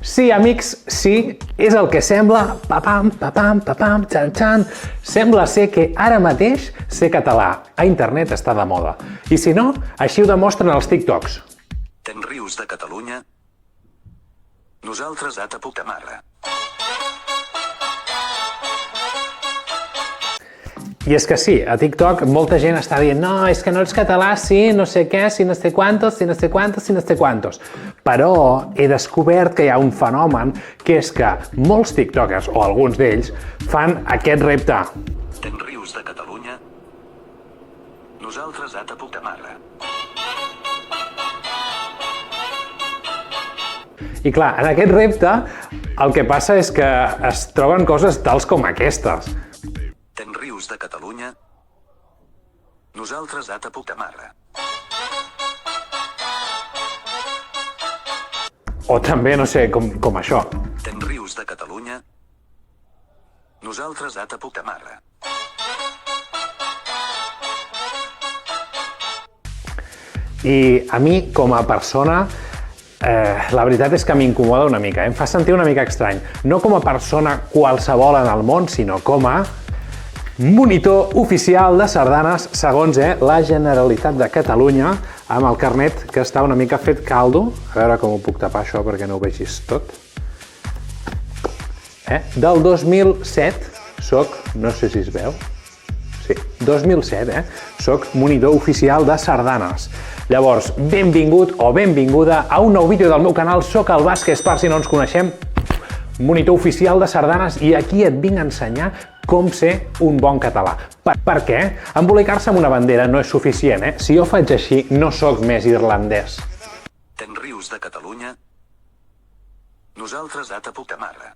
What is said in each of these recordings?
Sí, amics, sí, és el que sembla, papam, papam, papam, xan, xan. Sembla ser que ara mateix ser català a internet està de moda. I si no, així ho demostren els TikToks. Te'n rius de Catalunya? Nosaltres a ta puta marra. I és que sí, a TikTok molta gent està dient no, és que no ets català, sí, no sé què, sí, no sé quantos, sí, no sé quantos, sí, no sé quantos. Però he descobert que hi ha un fenomen que és que molts tiktokers, o alguns d'ells, fan aquest repte. Te'n rius de Catalunya? Nosaltres a ta puta marra. I clar, en aquest repte el que passa és que es troben coses tals com aquestes. Te'n rius de Catalunya? Nosaltres a ta puta marra. O també, no sé, com això. Te'n rius de Catalunya? Nosaltres a ta puta marra. I a mi, com a persona, la veritat és que m'incomoda una mica, em fa sentir una mica estrany. No com a persona qualsevol en el món, sinó com a monitor oficial de sardanes segons la Generalitat de Catalunya, amb el carnet que està una mica fet caldo. A veure com ho puc tapar això perquè no ho vegis tot. Del 2007 soc, no sé si es veu, sí, 2007, soc monitor oficial de sardanes. Llavors, benvingut o benvinguda a un nou vídeo del meu canal. Soc el Vázquez, per si no ens coneixem, monitor oficial de sardanes, i aquí et vinc a ensenyar com ser un bon català. Per què? Embolicar-se amb una bandera no és suficient, Si jo faig així, no sóc més irlandès. Te'n rius de Catalunya? Nosaltres a ta puta marra.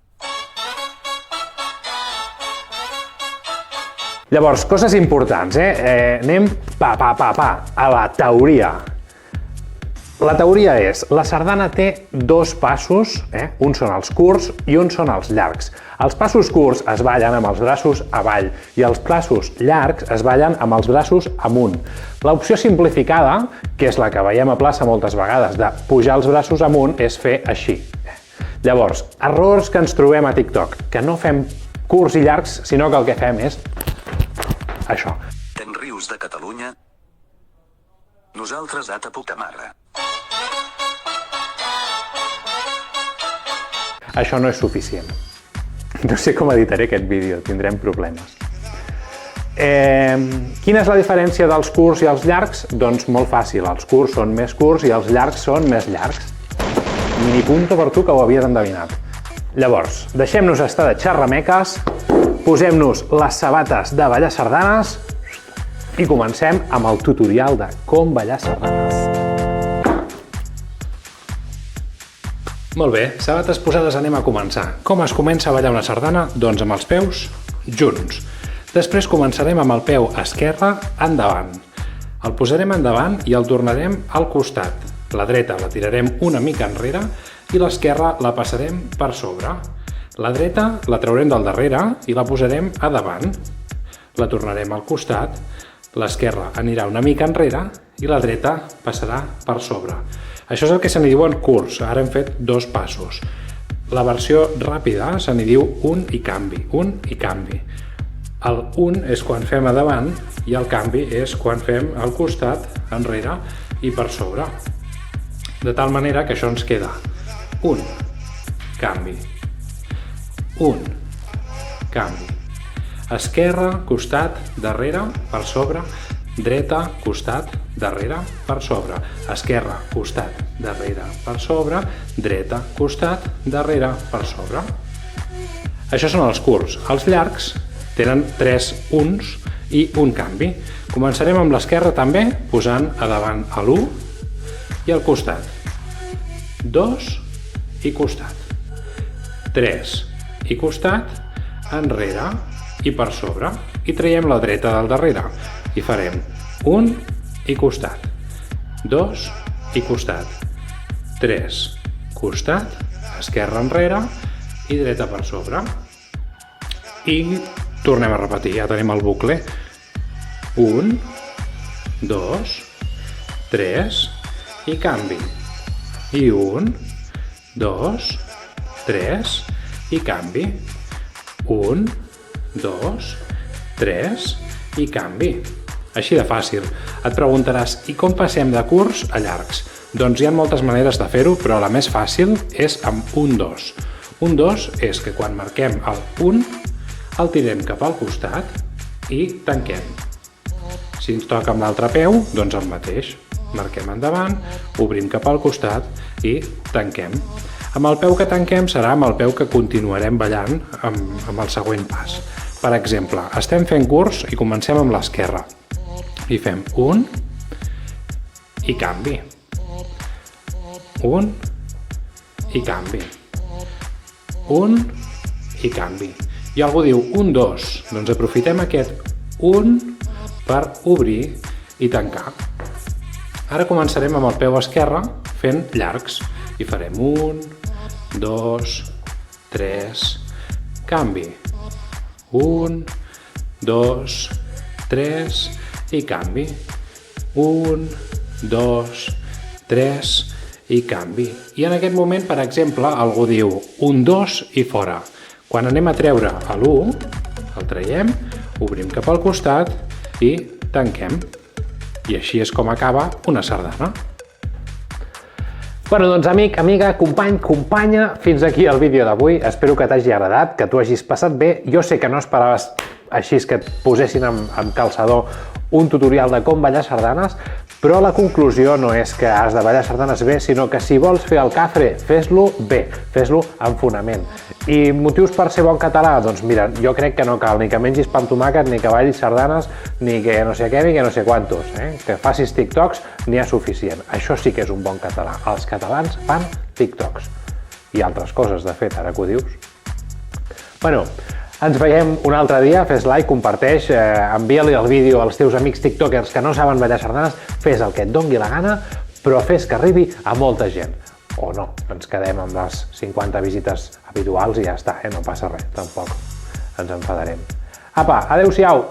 Llavors, coses importants, Anem a la teoria. La teoria és, la sardana té dos passos, uns són els curts i uns són els llargs. Els passos curts es ballen amb els braços avall i els passos llargs es ballen amb els braços amunt. L'opció simplificada, que és la que veiem a plaça moltes vegades, de pujar els braços amunt, és fer així. Llavors, errors que ens trobem a TikTok, que no fem curts i llargs, sinó que el que fem és això. Te'n rius de Catalunya? Nosaltres a ta puta marra. Això no és suficient. No sé com editaré aquest vídeo, tindrem problemes. Quina és la diferència dels curts i els llargs? Doncs molt fàcil, els curts són més curts i els llargs són més llargs. Mini punto per tu que ho havies endevinat. Llavors, deixem-nos estar de xerrameques, posem-nos les sabates de ballar sardanes i comencem amb el tutorial de com ballar sardanes. Molt bé, sabates posades, anem a començar. Com es comença a ballar una sardana? Doncs amb els peus junts. Després començarem amb el peu esquerre endavant. El posarem endavant i el tornarem al costat. La dreta la tirarem una mica enrere i l'esquerra la passarem per sobre. La dreta la traurem del darrere i la posarem a davant. La tornarem al costat, l'esquerra anirà una mica enrere i la dreta passarà per sobre. Això és el que se n'hi diuen curts, ara hem fet dos passos. La versió ràpida se n'hi diu un i canvi, El un és quan fem a davant i el canvi és quan fem al costat, enrere i per sobre. De tal manera que això ens queda un, canvi, un, canvi. Esquerra, costat, darrere, per sobre, dreta, costat, darrere, per sobre. Esquerra, costat, darrere, per sobre, dreta, costat, darrere, per sobre. Això són els curts. Els llargs tenen 3 uns i un canvi. Començarem amb l'esquerra també, posant a davant l'1 i al costat. 2 i costat. 3 i costat, enrere i per sobre. I traiem la dreta del darrere. I farem 1 i costat, 2 i costat, 3, costat, esquerra enrere i dreta per sobre. I tornem a repetir, ja tenim el bucle. 1, 2, 3 i canvi. I 1, 2, 3 i canvi. 1, 2, 3 i canvi. Així de fàcil. Et preguntaràs, i com passem de curts a llargs? Doncs hi ha moltes maneres de fer-ho, però la més fàcil és amb un 2. Un 2 és que quan marquem el 1, el tirem cap al costat i tanquem. Si ens toca amb l'altre peu, doncs el mateix. Marquem endavant, obrim cap al costat i tanquem. Amb el peu que tanquem serà amb el peu que continuarem ballant amb el següent pas. Per exemple, estem fent curts i comencem amb l'esquerra. I fem 1 i canvi. 1 i canvi. 1 i canvi. I algú diu 1, 2. Doncs aprofitem aquest 1 per obrir i tancar. Ara començarem amb el peu esquerre fent llargs. I farem 1, 2, 3, canvi. 1, 2, 3 i canvi. 1, 2, 3 i canvi. I en aquest moment, per exemple, algú diu 1, 2 i fora. Quan anem a treure l'1, el traiem, obrim cap al costat i tanquem. I així és com acaba una sardana. Bueno, doncs amic, amiga, company, companya, fins aquí el vídeo d'avui. Espero que t'hagi agradat, que t'ho hagis passat bé. Jo sé que no esperaves així que et posessin amb calçador un tutorial de com ballar sardanes, però la conclusió no és que has de ballar sardanes bé, sinó que si vols fer el cafre, fes-lo bé, fes-lo amb fonament. I motius per ser bon català? Doncs mira, jo crec que no cal ni que mengis pa amb tomàquet, ni que ballis sardanes, ni que no sé què, ni que no sé quantos. Que facis TikToks n'hi ha suficient. Això sí que és un bon català. Els catalans fan TikToks. I altres coses, de fet, ara que ho dius. Bueno, ens veiem un altre dia, fes like, comparteix, envia-li el vídeo als teus amics tiktokers que no saben ballar sardanes, fes el que et dongui la gana, però fes que arribi a molta gent. O no, ens quedem amb les 50 visites habituals i ja està, no passa res, tampoc ens enfadarem. Apa, adeu-siau!